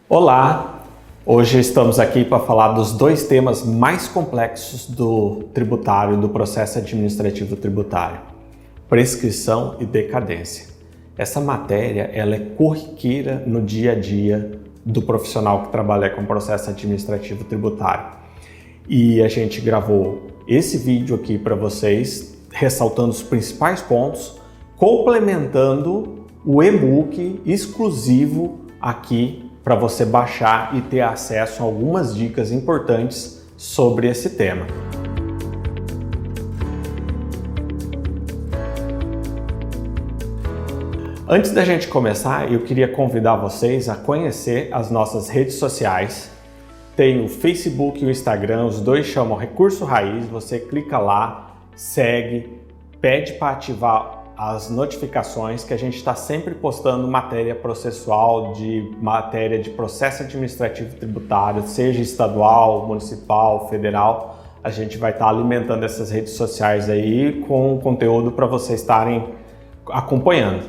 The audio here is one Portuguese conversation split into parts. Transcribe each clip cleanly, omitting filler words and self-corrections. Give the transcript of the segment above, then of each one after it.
Olá! Hoje estamos aqui para falar dos dois temas mais complexos do tributário, do processo administrativo tributário: prescrição e decadência. Essa matéria ela é corriqueira no dia a dia do profissional que trabalha com processo administrativo tributário. E a gente gravou esse vídeo aqui para vocês, ressaltando os principais pontos, complementando o e-book exclusivo aqui para você baixar e ter acesso a algumas dicas importantes sobre esse tema. Antes da gente começar, eu queria convidar vocês a conhecer as nossas redes sociais. Tem o Facebook e o Instagram, os dois chamam Recurso Raiz. Você clica lá, segue, pede para ativar as notificações, que a gente está sempre postando matéria processual, matéria de processo administrativo tributário, seja estadual, municipal, federal. A gente vai estar alimentando essas redes sociais aí com conteúdo para vocês estarem acompanhando.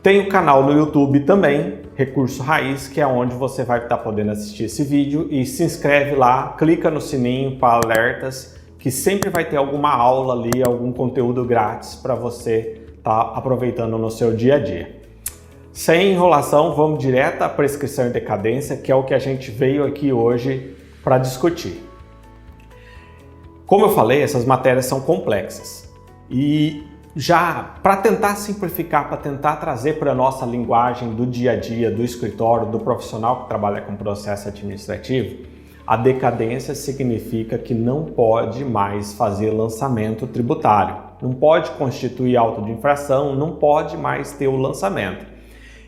Tem o canal no YouTube também, Recurso Raiz, que é onde você vai estar podendo assistir esse vídeo, e se inscreve lá, clica no sininho para alertas, que sempre vai ter alguma aula ali, algum conteúdo grátis para você estar aproveitando no seu dia a dia. Sem enrolação, vamos direto à prescrição e decadência, que é o que a gente veio aqui hoje para discutir. Como eu falei, essas matérias são complexas e já para tentar simplificar, para tentar trazer para a nossa linguagem do dia a dia, do escritório, do profissional que trabalha com processo administrativo, a decadência significa que não pode mais fazer lançamento tributário, não pode constituir auto de infração, não pode mais ter o lançamento.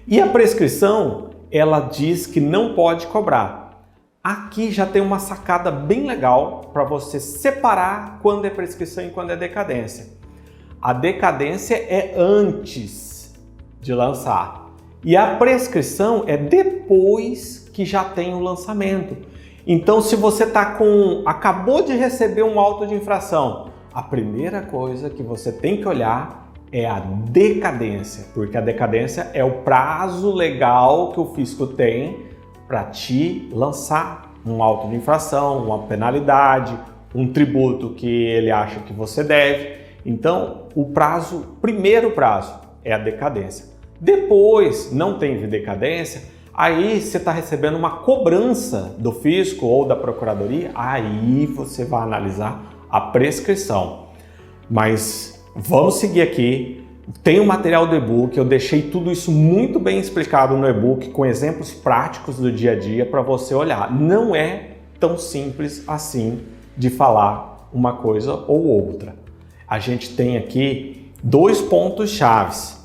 E a prescrição, ela diz que não pode cobrar. Aqui já tem uma sacada bem legal para você separar quando é prescrição e quando é decadência. A decadência é antes de lançar e a prescrição é depois que já tem o lançamento. Então, se você acabou de receber um auto de infração, a primeira coisa que você tem que olhar é a decadência, porque a decadência é o prazo legal que o fisco tem para te lançar um auto de infração, uma penalidade, um tributo que ele acha que você deve. Então, primeiro prazo é a decadência. Depois, não tem decadência, aí você está recebendo uma cobrança do fisco ou da procuradoria, aí você vai analisar a prescrição. Mas vamos seguir aqui. Tem o material do e-book, eu deixei tudo isso muito bem explicado no e-book, com exemplos práticos do dia a dia para você olhar. Não é tão simples assim de falar uma coisa ou outra. A gente tem aqui dois pontos chaves.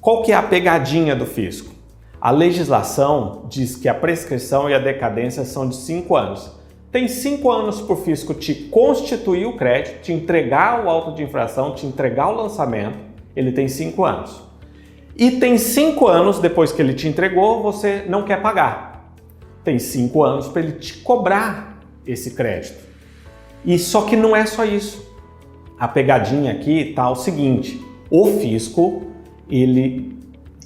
Qual que é a pegadinha do fisco? A legislação diz que a prescrição e a decadência são de 5 anos. Tem 5 anos para o fisco te constituir o crédito, te entregar o auto de infração, te entregar o lançamento. Ele tem 5 anos. E tem 5 anos depois que ele te entregou, você não quer pagar. Tem 5 anos para ele te cobrar esse crédito. E só que não é só isso. A pegadinha aqui está o seguinte: o fisco, ele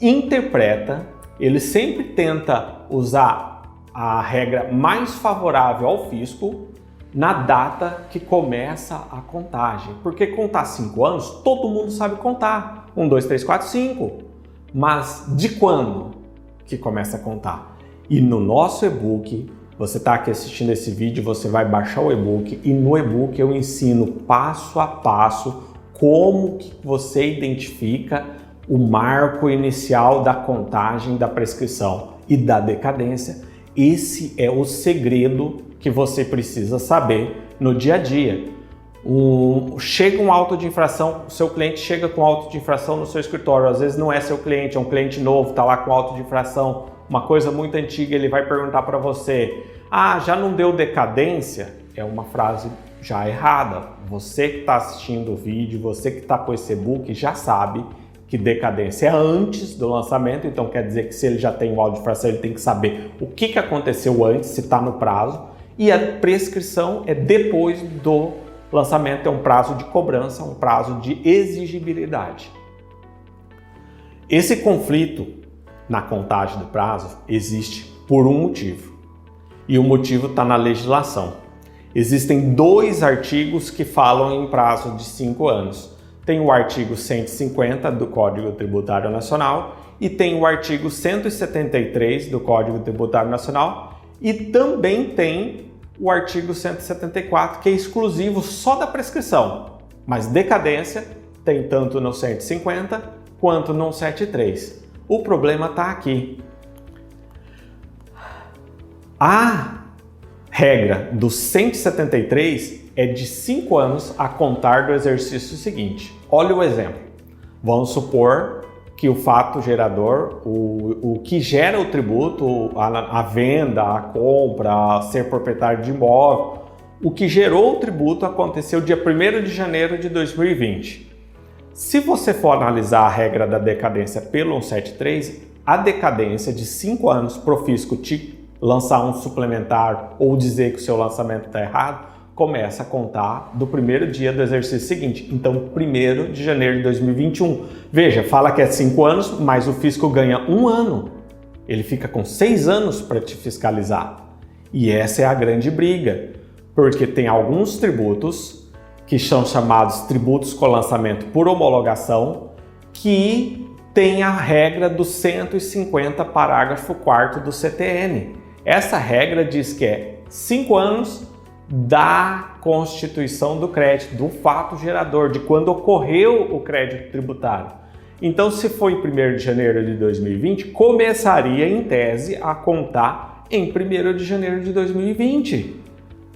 interpreta, ele sempre tenta usar a regra mais favorável ao fisco na data que começa a contagem. Porque contar 5 anos, todo mundo sabe contar. 1, 2, 3, 4, 5. Mas de quando que começa a contar? E no nosso e-book, você está aqui assistindo esse vídeo, você vai baixar o e-book e no e-book eu ensino passo a passo como que você identifica o marco inicial da contagem da prescrição e da decadência. Esse é o segredo que você precisa saber no dia a dia. Chega um auto de infração, o seu cliente chega com auto de infração no seu escritório, às vezes não é seu cliente, é um cliente novo, está lá com auto de infração, uma coisa muito antiga, ele vai perguntar para você: ah, já não deu decadência? É uma frase já errada. Você que está assistindo o vídeo, você que está com esse e-book já sabe que decadência é antes do lançamento, então quer dizer que se ele já tem o auto de infração, ele tem que saber o que aconteceu antes, se está no prazo, e a prescrição é depois do lançamento, é um prazo de cobrança, um prazo de exigibilidade. Esse conflito na contagem do prazo existe por um motivo. E o motivo está na legislação. Existem 2 artigos que falam em prazo de 5 anos. Tem o artigo 150 do Código Tributário Nacional e tem o artigo 173 do Código Tributário Nacional e também tem o artigo 174, que é exclusivo só da prescrição, mas decadência tem tanto no 150 quanto no 173. O problema está aqui. A regra do 173 é de 5 anos a contar do exercício seguinte. Olha o exemplo. Vamos supor que o fato gerador, o que gera o tributo, a venda, a compra, ser proprietário de imóvel, o que gerou o tributo aconteceu dia 1º de janeiro de 2020. Se você for analisar a regra da decadência pelo 173, a decadência de 5 anos para o fisco te lançar um suplementar ou dizer que o seu lançamento está errado, começa a contar do primeiro dia do exercício seguinte. Então, 1º de janeiro de 2021. Veja, fala que é 5 anos, mas o fisco ganha 1 ano. Ele fica com 6 anos para te fiscalizar. E essa é a grande briga, porque tem alguns tributos que são chamados tributos com lançamento por homologação, que tem a regra do 150, parágrafo 4º do CTN. Essa regra diz que é 5 anos da constituição do crédito, do fato gerador, de quando ocorreu o crédito tributário. Então, se foi em 1º de janeiro de 2020, começaria, em tese, a contar em 1º de janeiro de 2020.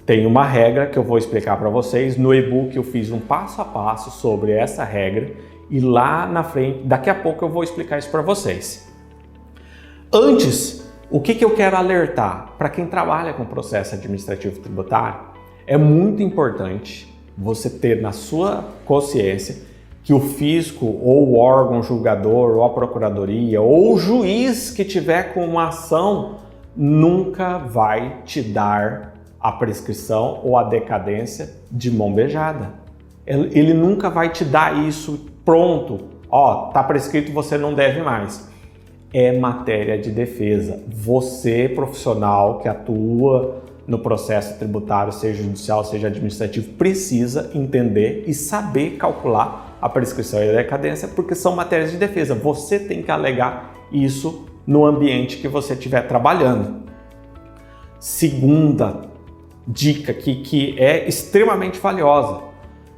Tem uma regra que eu vou explicar para vocês. No e-book eu fiz um passo a passo sobre essa regra e lá na frente, daqui a pouco eu vou explicar isso para vocês. Antes, o que eu quero alertar para quem trabalha com processo administrativo tributário? É muito importante você ter na sua consciência que o fisco ou o órgão julgador ou a procuradoria ou o juiz que tiver com uma ação nunca vai te dar a prescrição ou a decadência de mão beijada. Ele nunca vai te dar isso pronto. Ó, tá prescrito, você não deve mais. É matéria de defesa. Você, profissional que atua no processo tributário, seja judicial, seja administrativo, precisa entender e saber calcular a prescrição e a decadência, porque são matérias de defesa. Você tem que alegar isso no ambiente que você estiver trabalhando. Segunda dica aqui, que é extremamente valiosa.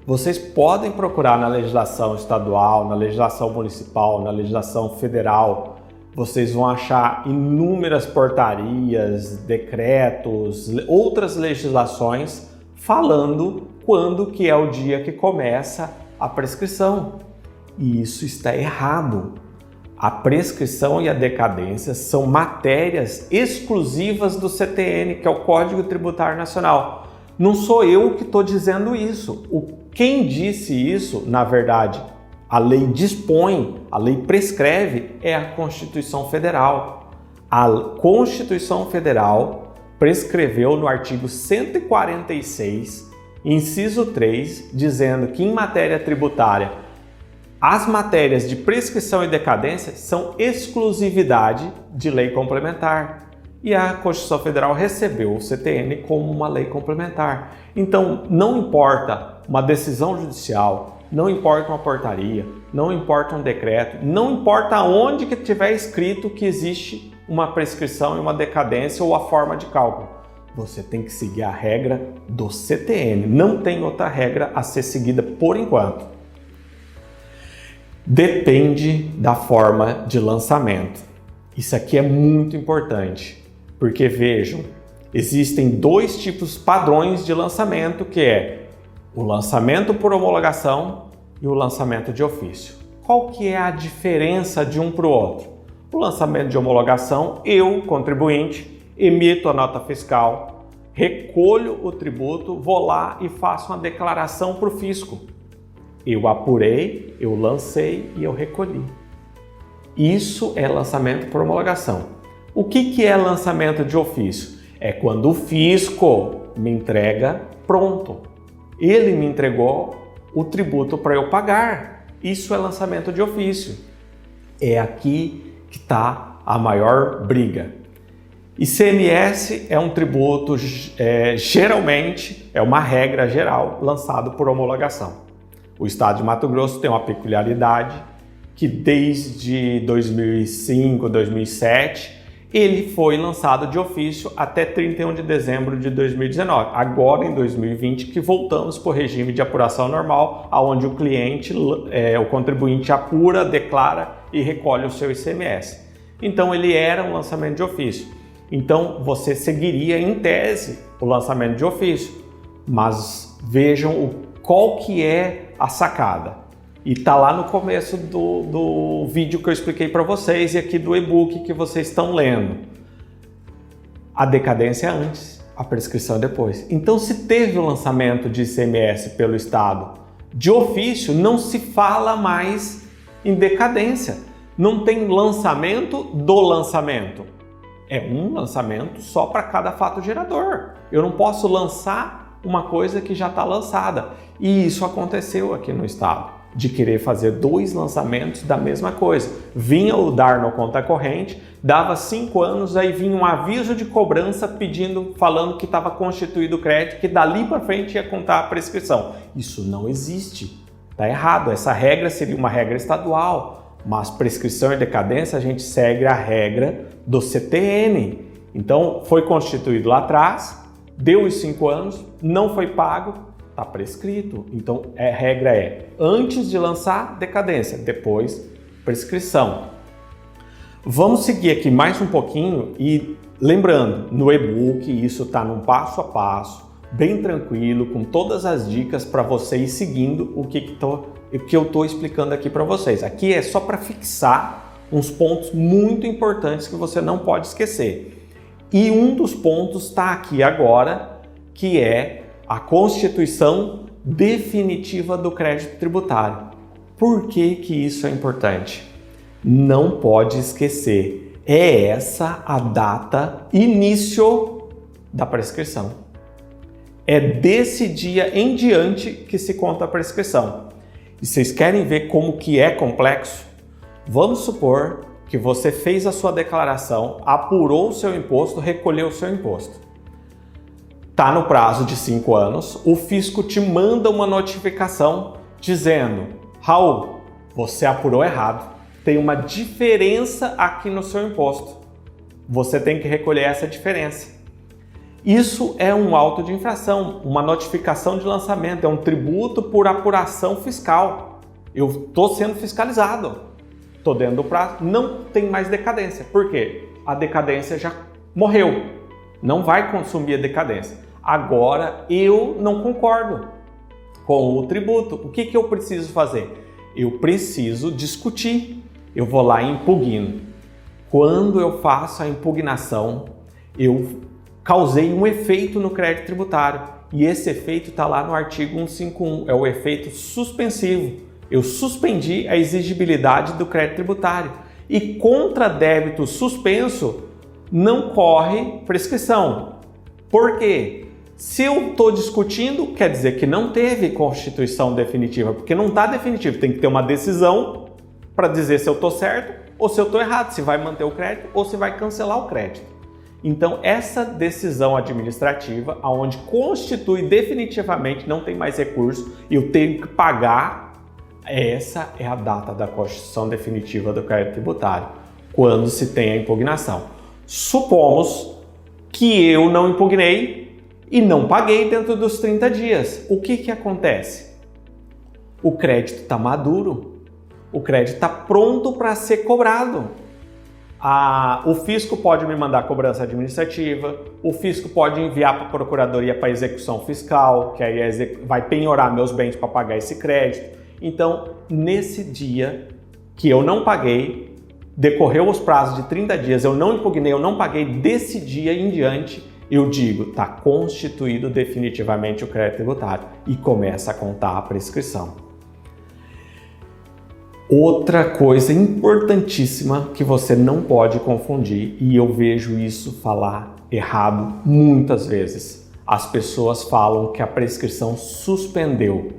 Vocês podem procurar na legislação estadual, na legislação municipal, na legislação federal. Vocês vão achar inúmeras portarias, decretos, outras legislações falando quando que é o dia que começa a prescrição. E isso está errado. A prescrição e a decadência são matérias exclusivas do CTN, que é o Código Tributário Nacional. Não sou eu que estou dizendo isso. Quem disse isso, na verdade, a lei dispõe, a lei prescreve, é a Constituição Federal. A Constituição Federal prescreveu no artigo 146, inciso 3, dizendo que em matéria tributária, as matérias de prescrição e decadência são exclusividade de lei complementar. E a Constituição Federal recebeu o CTN como uma lei complementar. Então, não importa uma decisão judicial, não importa uma portaria, não importa um decreto, não importa onde que tiver escrito que existe uma prescrição e uma decadência ou a forma de cálculo. Você tem que seguir a regra do CTN. Não tem outra regra a ser seguida por enquanto. Depende da forma de lançamento. Isso aqui é muito importante, porque vejam, existem 2 tipos padrões de lançamento, que é o lançamento por homologação e o lançamento de ofício. Qual que é a diferença de um para o outro? O lançamento de homologação, eu, contribuinte, emito a nota fiscal, recolho o tributo, vou lá e faço uma declaração para o fisco. Eu apurei, eu lancei e eu recolhi. Isso é lançamento por homologação. O que é lançamento de ofício? É quando o fisco me entrega pronto. Ele me entregou o tributo para eu pagar. Isso é lançamento de ofício. É aqui que está a maior briga. ICMS é um tributo, geralmente, é uma regra geral lançado por homologação. O estado de Mato Grosso tem uma peculiaridade que desde 2005, 2007, ele foi lançado de ofício até 31 de dezembro de 2019. Agora, em 2020, que voltamos para o regime de apuração normal, onde o cliente, o contribuinte apura, declara e recolhe o seu ICMS. Então, ele era um lançamento de ofício. Então, você seguiria, em tese, o lançamento de ofício. Mas vejam qual que é a sacada. E está lá no começo do vídeo que eu expliquei para vocês e aqui do e-book que vocês estão lendo. A decadência é antes, a prescrição é depois. Então, se teve o lançamento de ICMS pelo Estado de ofício, não se fala mais em decadência. Não tem lançamento do lançamento. É um lançamento só para cada fato gerador. Eu não posso lançar uma coisa que já está lançada. E isso aconteceu aqui no Estado, de querer fazer 2 lançamentos da mesma coisa. Vinha o DAR no conta corrente, dava 5 anos, aí vinha um aviso de cobrança falando que estava constituído o crédito, que dali para frente ia contar a prescrição. Isso não existe. Está errado. Essa regra seria uma regra estadual. Mas prescrição e decadência, a gente segue a regra do CTN. Então, foi constituído lá atrás, deu os 5 anos, não foi pago, está prescrito. Então, a regra é antes de lançar, decadência, depois, prescrição. Vamos seguir aqui mais um pouquinho e lembrando, no e-book isso está num passo a passo, bem tranquilo, com todas as dicas para você ir seguindo o que eu estou explicando aqui para vocês. Aqui é só para fixar uns pontos muito importantes que você não pode esquecer. E um dos pontos está aqui agora, que é a constituição definitiva do crédito tributário. Por que que isso é importante? Não pode esquecer, é essa a data início da prescrição. É desse dia em diante que se conta a prescrição. E vocês querem ver como que é complexo? Vamos supor que você fez a sua declaração, apurou o seu imposto, recolheu o seu imposto. Está no prazo de 5 anos, o fisco te manda uma notificação dizendo: Raul, você apurou errado, tem uma diferença aqui no seu imposto. Você tem que recolher essa diferença. Isso é um auto de infração, uma notificação de lançamento, é um tributo por apuração fiscal. Eu estou sendo fiscalizado, estou dentro do prazo, não tem mais decadência. Por quê? A decadência já morreu, não vai consumir a decadência. Agora eu não concordo com o tributo. O que eu preciso fazer? Eu preciso discutir. Eu vou lá e impugno. Quando eu faço a impugnação, eu causei um efeito no crédito tributário. E esse efeito está lá no artigo 151, é o efeito suspensivo. Eu suspendi a exigibilidade do crédito tributário. E contra débito suspenso não corre prescrição. Por quê? Se eu estou discutindo, quer dizer que não teve constituição definitiva, porque não está definitivo. Tem que ter uma decisão para dizer se eu estou certo ou se eu estou errado, se vai manter o crédito ou se vai cancelar o crédito. Então, essa decisão administrativa, onde constitui definitivamente, não tem mais recurso e eu tenho que pagar, essa é a data da constituição definitiva do crédito tributário, quando se tem a impugnação. Supomos que eu não impugnei e não paguei dentro dos 30 dias. O que acontece? O crédito está maduro, o crédito está pronto para ser cobrado. O fisco pode me mandar cobrança administrativa, o fisco pode enviar para a procuradoria para execução fiscal, que aí vai penhorar meus bens para pagar esse crédito. Então, nesse dia que eu não paguei, decorreu os prazos de 30 dias, eu não impugnei, eu não paguei, desse dia em diante, eu digo, está constituído definitivamente o crédito tributário e começa a contar a prescrição. Outra coisa importantíssima que você não pode confundir, e eu vejo isso falar errado muitas vezes. As pessoas falam que a prescrição suspendeu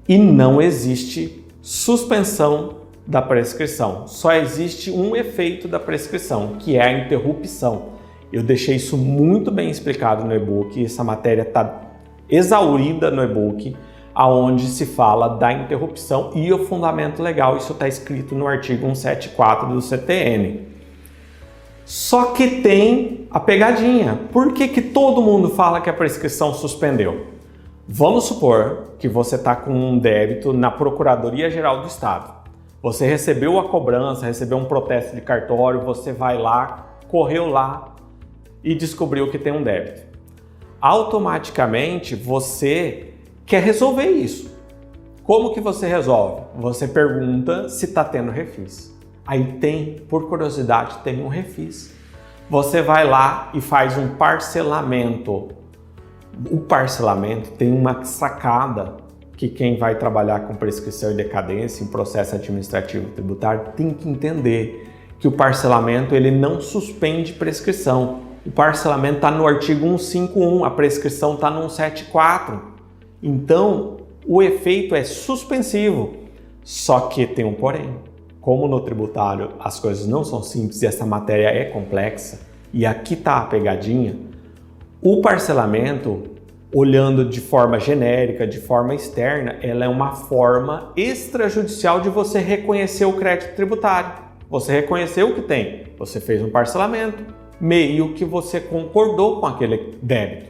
e não existe suspensão da prescrição. Só existe um efeito da prescrição, que é a interrupção. Eu deixei isso muito bem explicado no e-book, essa matéria está exaurida no e-book, aonde se fala da interrupção e o fundamento legal. Isso está escrito no artigo 174 do CTN. Só que tem a pegadinha. Por que todo mundo fala que a prescrição suspendeu? Vamos supor que você está com um débito na Procuradoria-Geral do Estado. Você recebeu a cobrança, recebeu um protesto de cartório, você vai lá, correu lá e descobriu que tem um débito. Automaticamente você quer resolver isso. Como que você resolve? Você pergunta se está tendo refis. Aí tem, por curiosidade, tem um refis. Você vai lá e faz um parcelamento. O parcelamento tem uma sacada que quem vai trabalhar com prescrição e decadência em processo administrativo tributário tem que entender que o parcelamento ele não suspende prescrição. O parcelamento está no artigo 151, a prescrição está no 174. Então, o efeito é suspensivo. Só que tem um porém. Como no tributário as coisas não são simples e essa matéria é complexa, e aqui está a pegadinha, o parcelamento, olhando de forma genérica, de forma externa, ela é uma forma extrajudicial de você reconhecer o crédito tributário. Você reconheceu que tem, você fez um parcelamento, meio que você concordou com aquele débito.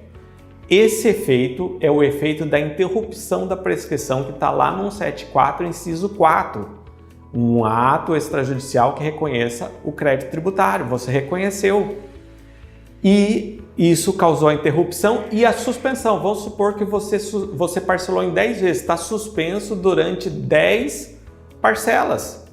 Esse efeito é o efeito da interrupção da prescrição que está lá no 174, inciso 4. Um ato extrajudicial que reconheça o crédito tributário. Você reconheceu. E isso causou a interrupção e a suspensão. Vamos supor que você parcelou em 10 vezes, está suspenso durante 10 parcelas.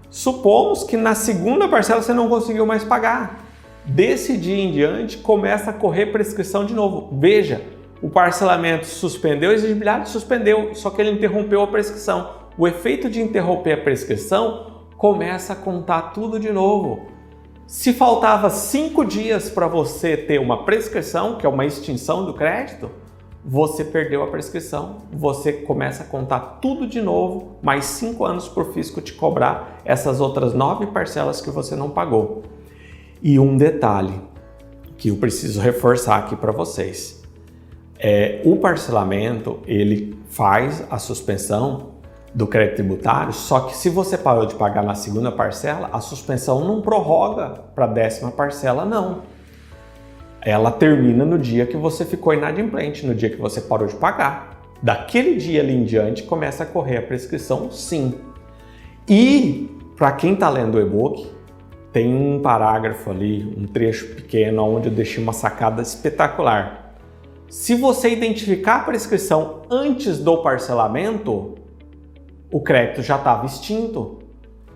Supomos que na segunda parcela você não conseguiu mais pagar. Desse dia em diante, começa a correr prescrição de novo. Veja, o parcelamento suspendeu, a exigibilidade suspendeu, só que ele interrompeu a prescrição. O efeito de interromper a prescrição começa a contar tudo de novo. Se faltava 5 dias para você ter uma prescrição, que é uma extinção do crédito, você perdeu a prescrição, você começa a contar tudo de novo, mais 5 anos para o fisco te cobrar essas outras 9 parcelas que você não pagou. E um detalhe que eu preciso reforçar aqui para vocês. O parcelamento, ele faz a suspensão do crédito tributário, só que se você parou de pagar na segunda parcela, a suspensão não prorroga para a 10ª parcela, não. Ela termina no dia que você ficou inadimplente, no dia que você parou de pagar. Daquele dia ali em diante começa a correr a prescrição, sim. E, para quem está lendo o e-book, tem um parágrafo ali, um trecho pequeno, onde eu deixei uma sacada espetacular. Se você identificar a prescrição antes do parcelamento, o crédito já estava extinto.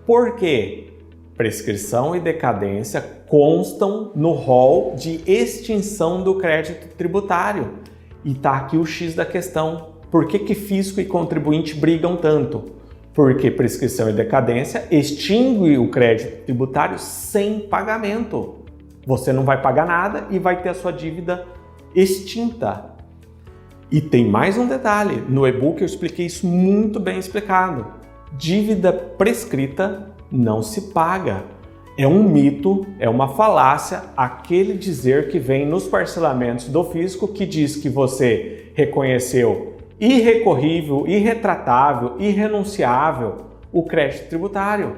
Por quê? Prescrição e decadência constam no rol de extinção do crédito tributário. E está aqui o X da questão. Por que fisco e contribuinte brigam tanto? Porque prescrição e decadência extingue o crédito tributário sem pagamento. Você não vai pagar nada e vai ter a sua dívida extinta. E tem mais um detalhe, no e-book eu expliquei isso muito bem explicado. Dívida prescrita não se paga. É um mito, é uma falácia, aquele dizer que vem nos parcelamentos do fisco que diz que você reconheceu irrecorrível, irretratável, irrenunciável o crédito tributário.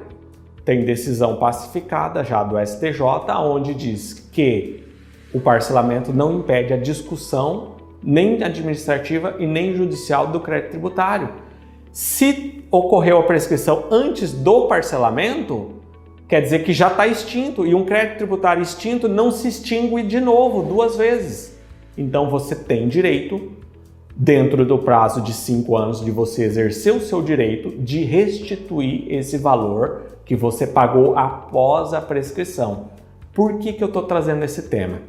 Tem decisão pacificada já do STJ, onde diz que o parcelamento não impede a discussão nem administrativa e nem judicial do crédito tributário. Se ocorreu a prescrição antes do parcelamento, quer dizer que já está extinto, e um crédito tributário extinto não se extingue de novo 2 vezes. Então você tem direito, dentro do prazo de 5 anos, de você exercer o seu direito de restituir esse valor que você pagou após a prescrição. Por que eu estou trazendo esse tema?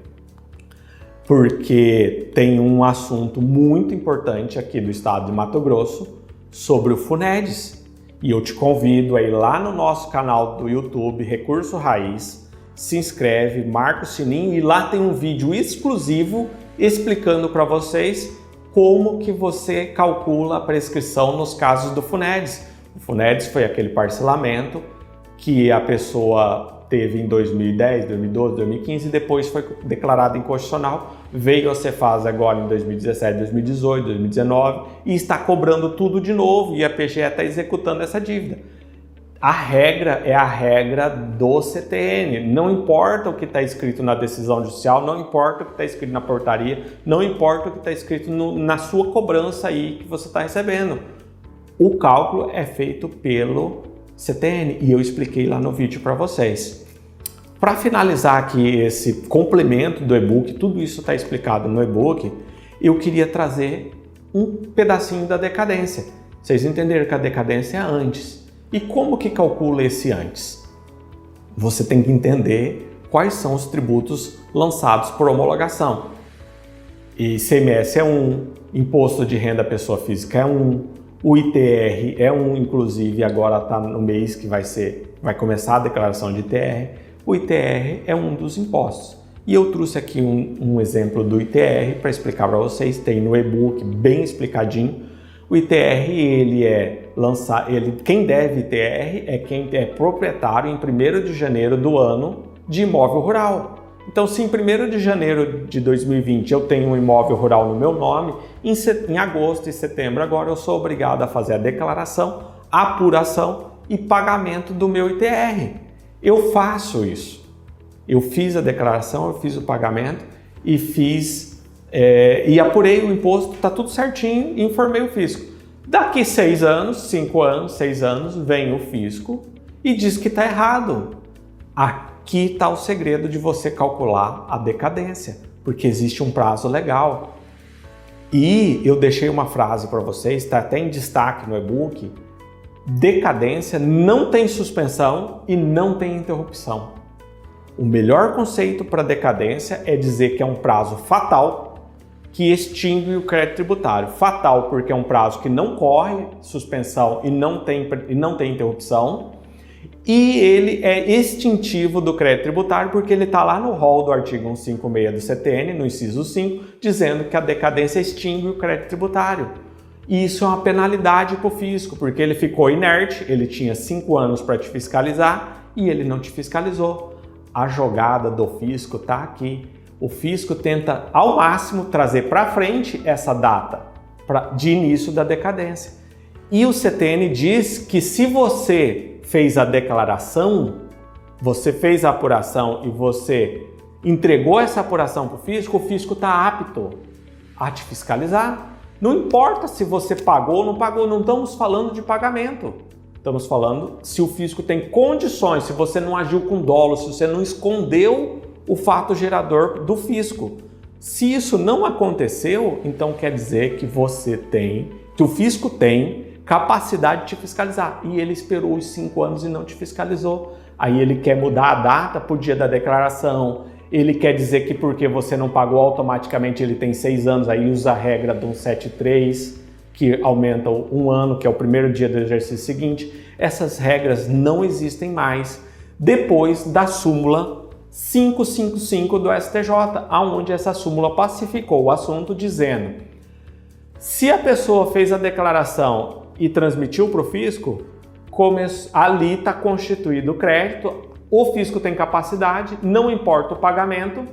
Porque tem um assunto muito importante aqui do estado de Mato Grosso sobre o FUNEDES. E eu te convido a ir lá no nosso canal do YouTube, Recurso Raiz, se inscreve, marca o sininho e lá tem um vídeo exclusivo explicando para vocês como que você calcula a prescrição nos casos do FUNEDES. O FUNEDES foi aquele parcelamento que a pessoa teve em 2010, 2012, 2015 e depois foi declarada inconstitucional. Veio a Cefaz agora em 2017, 2018, 2019 e está cobrando tudo de novo e a PGE está executando essa dívida. A regra é a regra do CTN, não importa o que está escrito na decisão judicial, não importa o que está escrito na portaria, não importa o que está escrito na sua cobrança aí que você está recebendo. O cálculo é feito pelo CTN e eu expliquei lá no vídeo para vocês. Para finalizar aqui esse complemento do e-book, tudo isso está explicado no e-book, eu queria trazer um pedacinho da decadência. Vocês entenderam que a decadência é antes. E como que calcula esse antes? Você tem que entender quais são os tributos lançados por homologação. ICMS é um, Imposto de Renda Pessoa Física é um, o ITR é um, inclusive agora está no mês que vai começar a declaração de ITR. O ITR é um dos impostos. E eu trouxe aqui um exemplo do ITR para explicar para vocês, tem no e-book bem explicadinho. O ITR, quem deve ITR é quem é proprietário em 1º de janeiro do ano de imóvel rural. Então, se em 1º de janeiro de 2020 eu tenho um imóvel rural no meu nome, em agosto e setembro agora eu sou obrigado a fazer a declaração, apuração e pagamento do meu ITR. Eu faço isso. Eu fiz a declaração, eu fiz o pagamento e apurei o imposto, está tudo certinho e informei o fisco. Daqui 6 anos, 5 anos, 6 anos, vem o fisco e diz que está errado. Aqui está o segredo de você calcular a decadência, porque existe um prazo legal. E eu deixei uma frase para vocês, está até em destaque no e-book: decadência não tem suspensão e não tem interrupção. O melhor conceito para decadência é dizer que é um prazo fatal que extingue o crédito tributário. Fatal porque é um prazo que não corre suspensão e não tem interrupção. E ele é extintivo do crédito tributário porque ele está lá no rol do artigo 156 do CTN, no inciso 5, dizendo que a decadência extingue o crédito tributário. E isso é uma penalidade para o fisco, porque ele ficou inerte, ele tinha 5 anos para te fiscalizar e ele não te fiscalizou. A jogada do fisco está aqui. O fisco tenta ao máximo trazer para frente essa data de início da decadência. E o CTN diz que se você fez a declaração, você fez a apuração e você entregou essa apuração para o fisco está apto a te fiscalizar. Não importa se você pagou ou não pagou, não estamos falando de pagamento. Estamos falando se o fisco tem condições, se você não agiu com dolo, se você não escondeu o fato gerador do fisco. Se isso não aconteceu, então quer dizer que que o fisco tem capacidade de te fiscalizar. E ele esperou os 5 anos e não te fiscalizou. Aí ele quer mudar a data para o dia da declaração, ele quer dizer que porque você não pagou automaticamente ele tem 6 anos, aí usa a regra do 173, que aumenta 1 ano, que é o primeiro dia do exercício seguinte. Essas regras não existem mais depois da súmula 555 do STJ, aonde essa súmula pacificou o assunto dizendo: se a pessoa fez a declaração e transmitiu para o fisco, ali está constituído o crédito, o fisco tem capacidade, não importa o pagamento,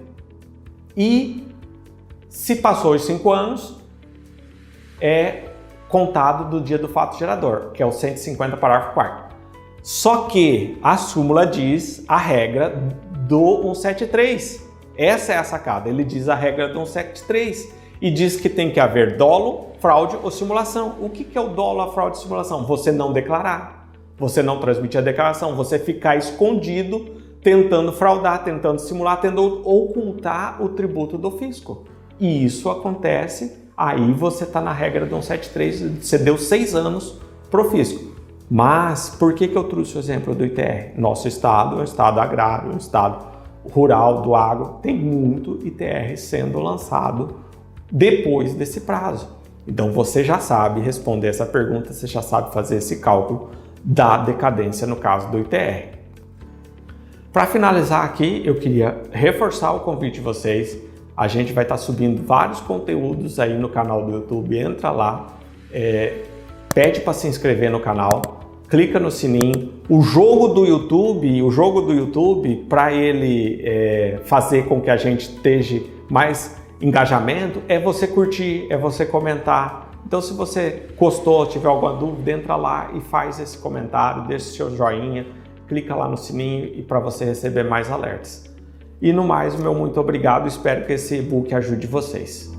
e se passou os 5 anos, é contado do dia do fato gerador, que é o 150, parágrafo 4º. Só que a súmula diz a regra do 173. Essa é a sacada. Ele diz a regra do 173 e diz que tem que haver dolo, fraude ou simulação. O que é o dolo, a fraude e simulação? Você não declarar, você não transmitir a declaração, você ficar escondido, tentando fraudar, tentando simular, tentando ocultar o tributo do fisco. E isso acontece, aí você está na regra do 173, você deu 6 anos para o fisco. Mas por que eu trouxe o exemplo do ITR? Nosso estado é um estado agrário, um estado rural do agro, tem muito ITR sendo lançado depois desse prazo. Então você já sabe responder essa pergunta, você já sabe fazer esse cálculo da decadência no caso do ITR. Para finalizar aqui, eu queria reforçar o convite de vocês. A gente vai estar subindo vários conteúdos aí no canal do YouTube, entra lá, pede para se inscrever no canal, clica no sininho. O jogo do YouTube, para ele fazer com que a gente esteja mais engajamento, é você curtir, é você comentar. Então, se você gostou, tiver alguma dúvida, entra lá e faz esse comentário, deixa seu joinha, clica lá no sininho e para você receber mais alertas. E no mais, o meu muito obrigado, espero que esse e-book ajude vocês.